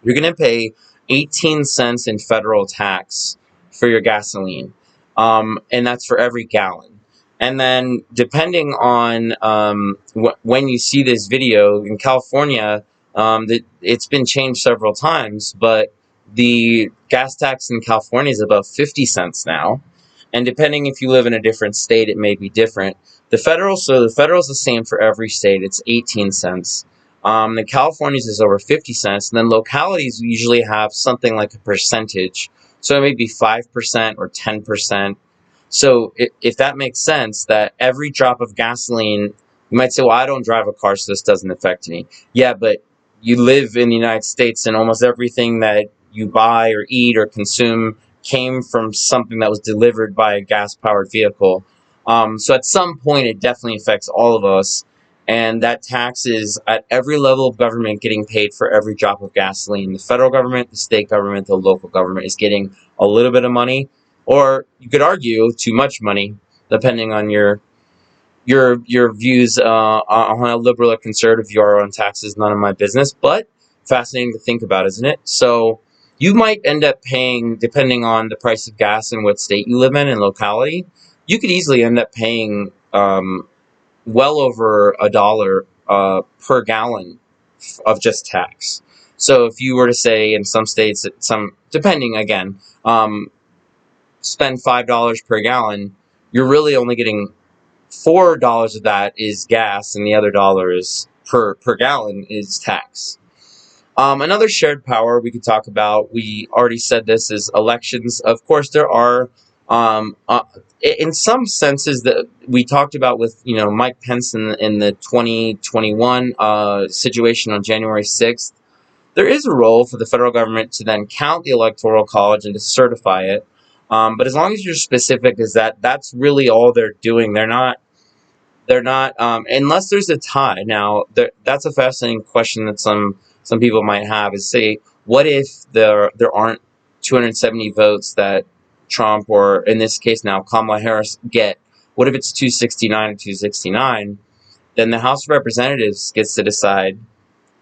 you're going to pay 18 cents in federal tax for your gasoline, and that's for every gallon. And then depending on when you see this video, in California, it's been changed several times, but the gas tax in California is about 50 cents now. And depending if you live in a different state, it may be different. The federal is the same for every state. It's 18 cents. The California's is over 50 cents, and then localities usually have something like a percentage. So it may be 5% or 10%. So if that makes sense, that every drop of gasoline, you might say, well, I don't drive a car, so this doesn't affect me. Yeah, but you live in the United States, and almost everything that you buy or eat or consume came from something that was delivered by a gas-powered vehicle. So at some point, it definitely affects all of us. And that tax is at every level of government getting paid for every drop of gasoline. The federal government, the state government, the local government is getting a little bit of money, or you could argue too much money, depending on your views on how liberal or conservative you are on taxes. None of my business, but fascinating to think about, isn't it? So you might end up paying, depending on the price of gas and what state you live in and locality, you could easily end up paying well over $1 per gallon of just tax. So if you were to say in some states, depending again, spend $5 per gallon, you're really only getting $4 of that is gas, and the other dollar is per gallon is tax. Another shared power we could talk about, we already said this, is elections. Of course, there are in some senses that we talked about with Mike Pence in the 2021 situation on January 6th. There is a role for the federal government to then count the Electoral College and to certify it. But as long as you're specific as that, that's really all they're doing. They're not unless there's a tie. Now, that's a fascinating question that some people might have, is say, what if there aren't 270 votes that Trump, or in this case now Kamala Harris, get? What if it's 269 or 269? Then the House of Representatives gets to decide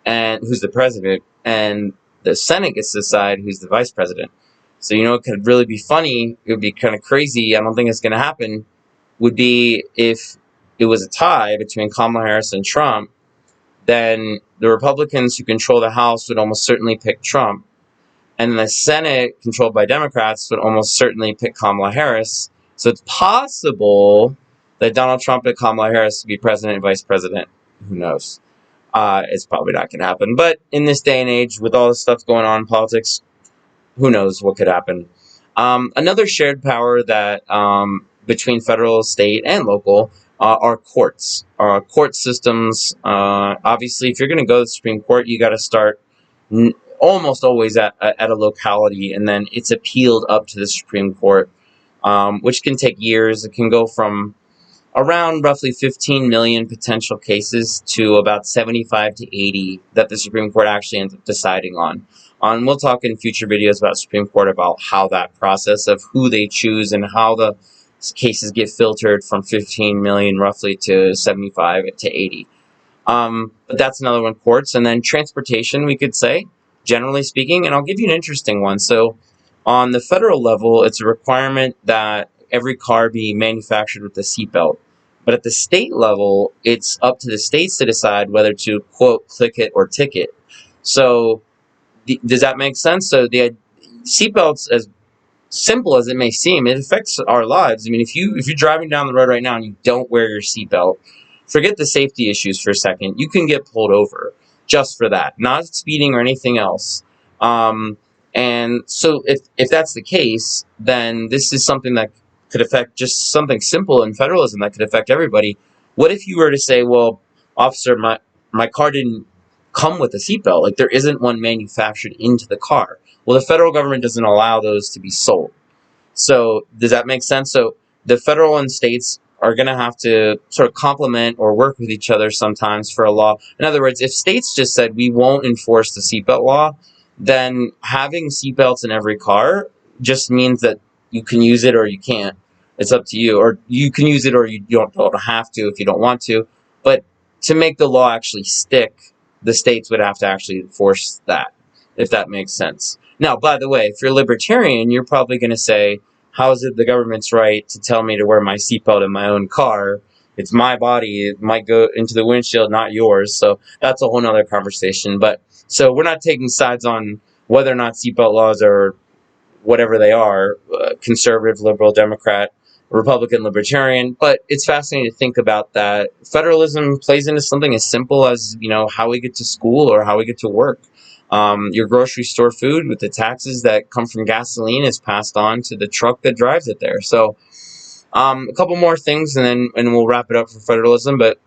and who's the president, and the Senate gets to decide who's the vice president. So it could really be funny. It would be kind of crazy. I don't think it's going to happen. Would be if it was a tie between Kamala Harris and Trump, then the Republicans who control the House would almost certainly pick Trump, and the Senate, controlled by Democrats, would almost certainly pick Kamala Harris. So it's possible that Donald Trump and Kamala Harris would be president and vice president. Who knows? It's probably not going to happen. But in this day and age, with all this stuff going on in politics, who knows what could happen. Another shared power that between federal, state, and local are courts. Court systems, obviously, if you're going to go to the Supreme Court, you got to start almost always at a locality, and then it's appealed up to the Supreme Court, which can take years. It can go from around roughly 15 million potential cases to about 75 to 80 that the Supreme Court actually ends up deciding on. We'll talk in future videos about Supreme Court about how that process of who they choose and how the cases get filtered from 15 million roughly to 75 to 80. But that's another one, courts. And then transportation, we could say, generally speaking, and I'll give you an interesting one. So on the federal level, it's a requirement that every car be manufactured with a seatbelt. But at the state level, it's up to the states to decide whether to, quote, click it or ticket. So does that make sense? So the seatbelts, as simple as it may seem, it affects our lives. I mean, if you're driving down the road right now and you don't wear your seatbelt, forget the safety issues for a second. You can get pulled over just for that, not speeding or anything else. And so if that's the case, then this is something that could affect just something simple in federalism that could affect everybody. What if you were to say, well, officer, my car didn't come with a seatbelt. Like there isn't one manufactured into the car. Well, the federal government doesn't allow those to be sold. So does that make sense? So the federal and states are going to have to sort of complement or work with each other sometimes for a law. In other words, if states just said we won't enforce the seatbelt law, then having seatbelts in every car just means that you can use it or you can't. It's up to you. Or you can use it or you don't have to if you don't want to. But to make the law actually stick, the states would have to actually enforce that, if that makes sense. Now, by the way, if you're libertarian, you're probably going to say, how is it the government's right to tell me to wear my seatbelt in my own car? It's my body. It might go into the windshield, not yours. So that's a whole nother conversation. But so we're not taking sides on whether or not seatbelt laws are whatever they are, conservative, liberal, Democrat, Republican, libertarian. But it's fascinating to think about that federalism plays into something as simple as, how we get to school or how we get to work. Your grocery store food with the taxes that come from gasoline is passed on to the truck that drives it there. So a couple more things and we'll wrap it up for federalism. But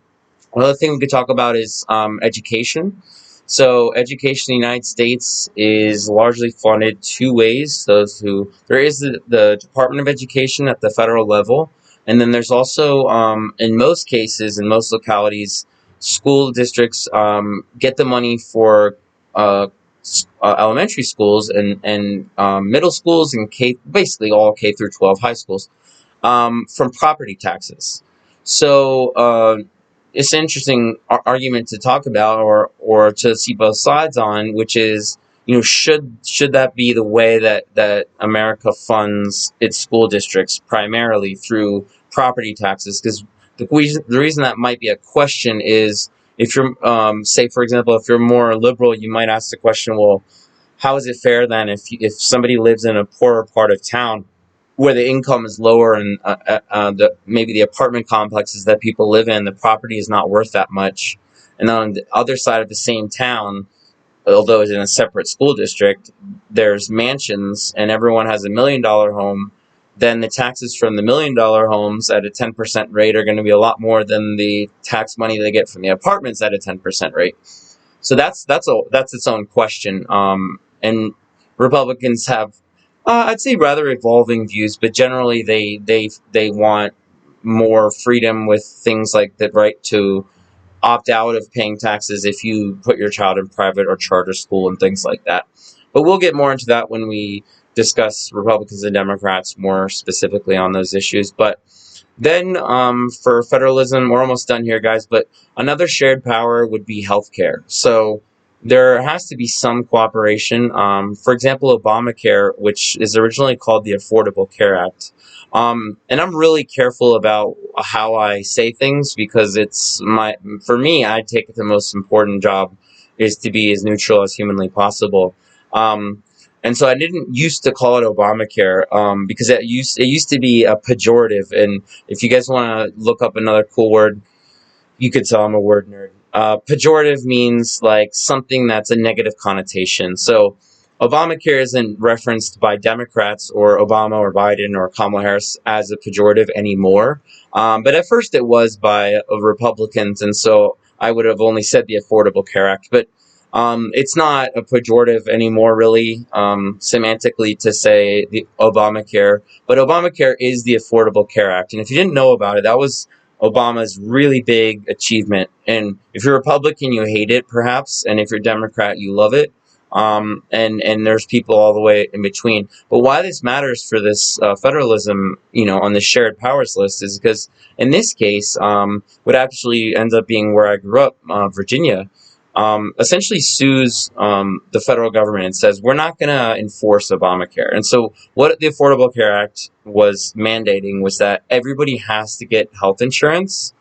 another thing we could talk about is education. So education in the United States is largely funded two ways. There is the Department of Education at the federal level, and then there's also, in most cases, in most localities, school districts get the money for elementary schools and middle schools and basically all K through 12 high schools from property taxes. So it's an interesting argument to talk about or to see both sides on, which is, should that be the way that America funds its school districts primarily through property taxes? Because the reason that might be a question is if you're, say, for example, if you're more liberal, you might ask the question, well, how is it fair then if somebody lives in a poorer part of town where the income is lower and maybe the apartment complexes that people live in, the property is not worth that much. And on the other side of the same town, although it's in a separate school district, there's mansions and everyone has $1 million home, then the taxes from the $1 million homes at a 10% rate are going to be a lot more than the tax money they get from the apartments at a 10% rate. So that's its own question. And Republicans have, I'd say, rather evolving views, but generally they want more freedom with things like the right to opt out of paying taxes if you put your child in private or charter school and things like that. But we'll get more into that when we discuss Republicans and Democrats more specifically on those issues. But then for federalism, we're almost done here, guys, but another shared power would be healthcare. So there has to be some cooperation. For example, Obamacare, which is originally called the Affordable Care Act. And I'm really careful about how I say things because for me, I take it the most important job is to be as neutral as humanly possible. And so I didn't used to call it Obamacare because it used to be a pejorative. And if you guys want to look up another cool word, you could tell I'm a word nerd. Pejorative means like something that's a negative connotation. So Obamacare isn't referenced by Democrats or Obama or Biden or Kamala Harris as a pejorative anymore. But at first it was by Republicans, and so I would have only said the Affordable Care Act. But it's not a pejorative anymore, really, semantically, to say the Obamacare. But Obamacare is the Affordable Care Act. And if you didn't know about it, that was Obama's really big achievement. And if you're Republican, you hate it, perhaps. And if you're Democrat, you love it. And there's people all the way in between. But why this matters for this federalism, on the shared powers list is because in this case, what actually ends up being where I grew up, Virginia, essentially sues the federal government and says, we're not going to enforce Obamacare. And so what the Affordable Care Act was mandating was that everybody has to get health insurance.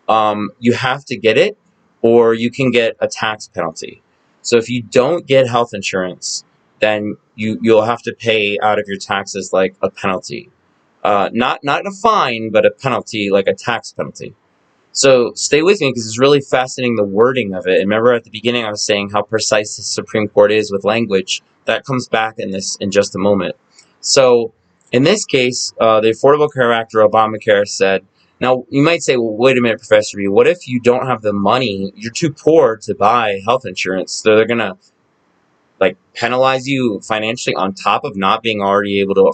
You have to get it, or you can get a tax penalty. So if you don't get health insurance, then you'll have to pay out of your taxes like a penalty. Not a fine, but a penalty, like a tax penalty. So stay with me because it's really fascinating, the wording of it. And remember at the beginning I was saying how precise the Supreme Court is with language. That comes back in just a moment. So in this case, the Affordable Care Act or Obamacare said Now, you might say, well, wait a minute, Professor B, what if you don't have the money? You're too poor to buy health insurance. So they're going to like penalize you financially on top of not being already able to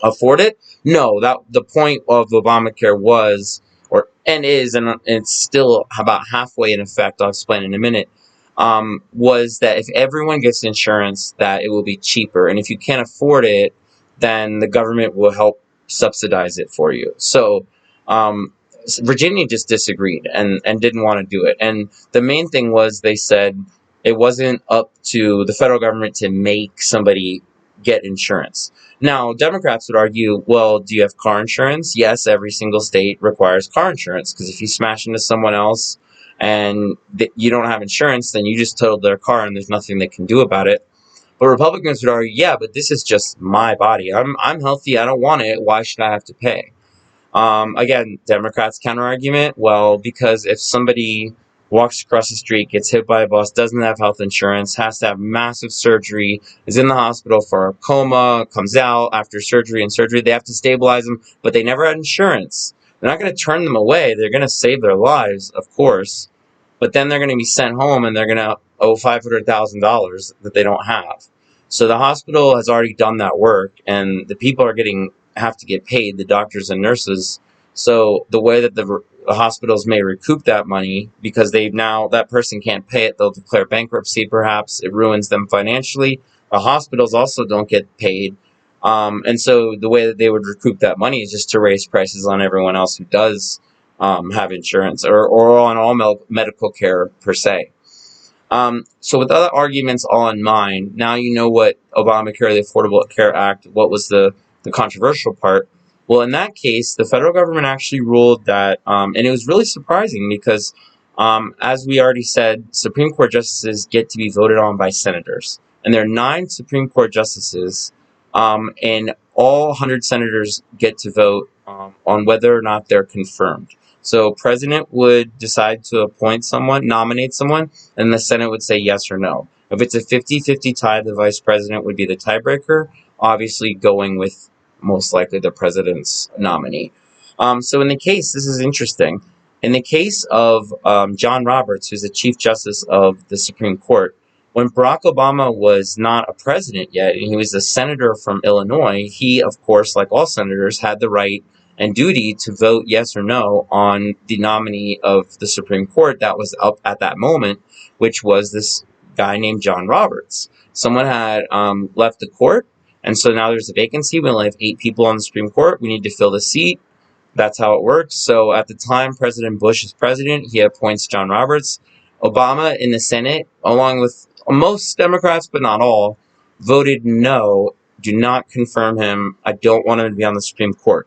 afford it? No, that the point of Obamacare was, or and is, and it's still about halfway in effect. I'll explain in a minute. Was that if everyone gets insurance, that it will be cheaper, and if you can't afford it, then the government will help subsidize it for you. So Virginia just disagreed and didn't want to do it. And the main thing was they said it wasn't up to the federal government to make somebody get insurance. Now, Democrats would argue, well, do you have car insurance? Yes, every single state requires car insurance, because if you smash into someone else and you don't have insurance, then you just totaled their car and there's nothing they can do about it. But Republicans would argue, yeah, but this is just my body. I'm healthy. I don't want it. Why should I have to pay? Again, Democrats' counter-argument, well, because if somebody walks across the street, gets hit by a bus, doesn't have health insurance, has to have massive surgery, is in the hospital for a coma, comes out after surgery and surgery, they have to stabilize them, but they never had insurance. They're not going to turn them away. They're going to save their lives, of course, but then they're going to be sent home and they're going to owe $500,000 that they don't have. So the hospital has already done that work, and the people are have to get paid, the doctors and nurses. So the way that the hospitals may recoup that money, because that person can't pay it, they'll declare bankruptcy perhaps, it ruins them financially. The hospitals also don't get paid. And so the way that they would recoup that money is just to raise prices on everyone else who does have insurance, or on all medical care per se. So with other arguments all in mind, now you know what Obamacare, the Affordable Care Act, what was the controversial part. Well, in that case, the federal government actually ruled that, and it was really surprising because, as we already said, Supreme Court justices get to be voted on by senators. And there are 9 Supreme Court justices, and all 100 senators get to vote on whether or not they're confirmed. So president would decide to nominate someone, and the Senate would say yes or no. If it's a 50-50 tie, the vice president would be the tiebreaker, obviously going with most likely the president's nominee. So in the case, this is interesting. In the case of John Roberts, who's the Chief Justice of the Supreme Court, when Barack Obama was not a president yet, and he was a senator from Illinois, he, of course, like all senators, had the right and duty to vote yes or no on the nominee of the Supreme Court that was up at that moment, which was this guy named John Roberts. Someone had left the court, and so now there's a vacancy. We only have 8 people on the Supreme Court. We need to fill the seat. That's how it works. So at the time President Bush is president, he appoints John Roberts. Obama in the Senate, along with most Democrats, but not all, voted no, do not confirm him. I don't want him to be on the Supreme Court.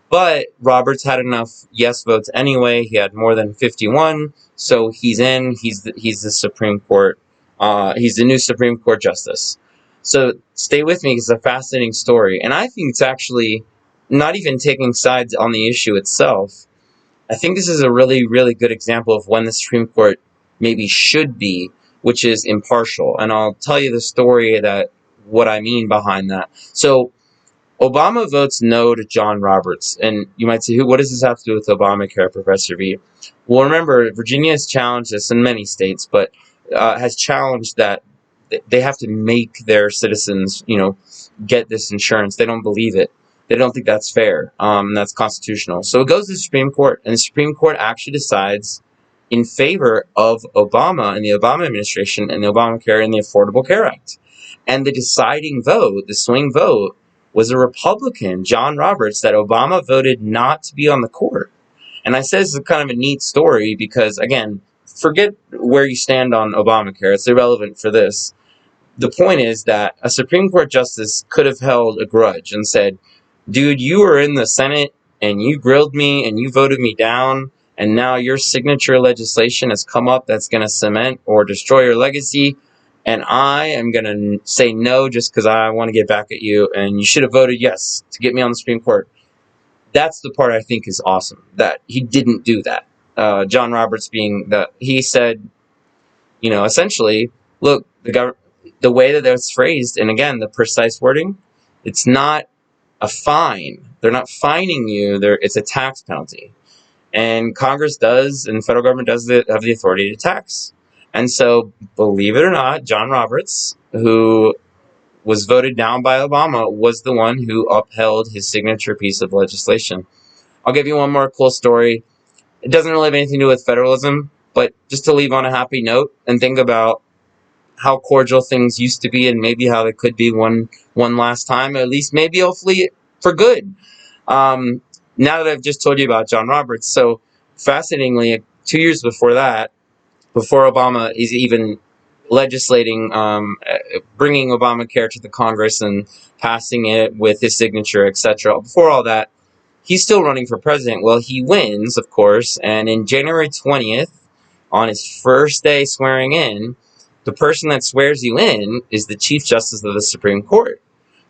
But Roberts had enough yes votes anyway. He had more than 51, so he's in. He's the Supreme Court. He's the new Supreme Court justice. So stay with me, because it's a fascinating story, and I think it's actually not even taking sides on the issue itself. I think this is a really, really good example of when the Supreme Court maybe should be, which is impartial. And I'll tell you the story what I mean behind that. So Obama votes no to John Roberts. And you might say, what does this have to do with Obamacare, Professor V? Well, remember, Virginia has challenged this in many states, but has challenged that they have to make their citizens, get this insurance. They don't believe it. They don't think that's fair. That's constitutional. So it goes to the Supreme Court, and the Supreme Court actually decides in favor of Obama and the Obama administration and the Obamacare and the Affordable Care Act. And the deciding vote, the swing vote, was a Republican, John Roberts, that Obama voted not to be on the court. And I said this is kind of a neat story because, again, forget where you stand on Obamacare. It's irrelevant for this. The point is that a Supreme Court justice could have held a grudge and said, dude, you were in the Senate and you grilled me and you voted me down, and now your signature legislation has come up that's going to cement or destroy your legacy, and I am going to say no just because I want to get back at you, and you should have voted yes to get me on the Supreme Court. That's the part I think is awesome, that he didn't do that. John Roberts he said, essentially, look, the way that that's phrased, and again, the precise wording, it's not a fine. They're not fining you. It's a tax penalty. And Congress does, and the federal government does have the authority to tax. And so, believe it or not, John Roberts, who was voted down by Obama, was the one who upheld his signature piece of legislation. I'll give you one more cool story. It doesn't really have anything to do with federalism, but just to leave on a happy note and think about how cordial things used to be and maybe how they could be one last time, at least maybe hopefully for good. Now that I've just told you about John Roberts, so fascinatingly, 2 years before that, before Obama is even legislating, bringing Obamacare to the Congress and passing it with his signature, etc. Before all that, he's still running for president. Well, he wins, of course, and in January 20th, on his first day swearing in, the person that swears you in is the Chief Justice of the Supreme Court.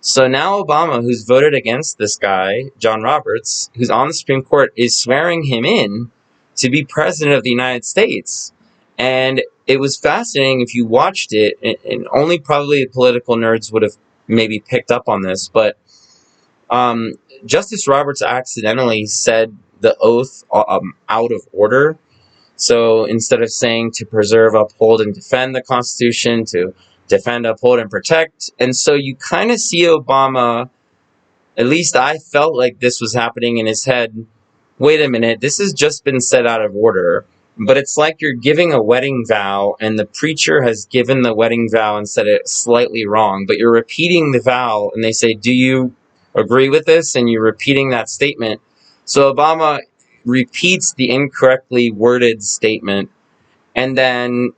So now Obama, who's voted against this guy, John Roberts, who's on the Supreme Court, is swearing him in to be president of the United States. And it was fascinating if you watched it, and only probably political nerds would have maybe picked up on this, but Justice Roberts accidentally said the oath out of order. So instead of saying to preserve, uphold, and defend the Constitution, to defend, uphold, and protect. And so you kind of see Obama, at least I felt like this was happening in his head. Wait a minute, this has just been said out of order. But it's like you're giving a wedding vow, and the preacher has given the wedding vow and said it slightly wrong. But you're repeating the vow, and they say, do you agree with this? And you're repeating that statement. So Obama repeats the incorrectly worded statement and then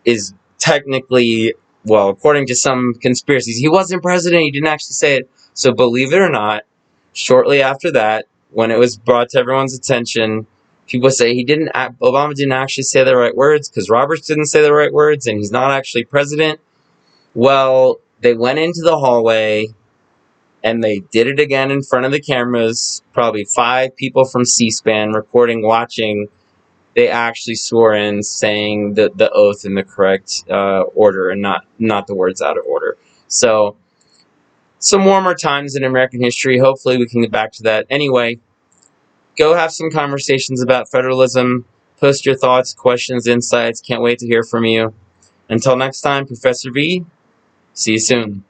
is technically, well, according to some conspiracies, he wasn't president, he didn't actually say it. So believe it or not, shortly after that, when it was brought to everyone's attention, people say Obama didn't actually say the right words because Roberts didn't say the right words and he's not actually president. Well, they went into the hallway and they did it again in front of the cameras, probably 5 people from C-SPAN recording, watching. They actually swore in saying the oath in the correct order and not the words out of order. So, some warmer times in American history. Hopefully we can get back to that. Anyway, go have some conversations about federalism. Post your thoughts, questions, insights. Can't wait to hear from you. Until next time, Professor V, see you soon.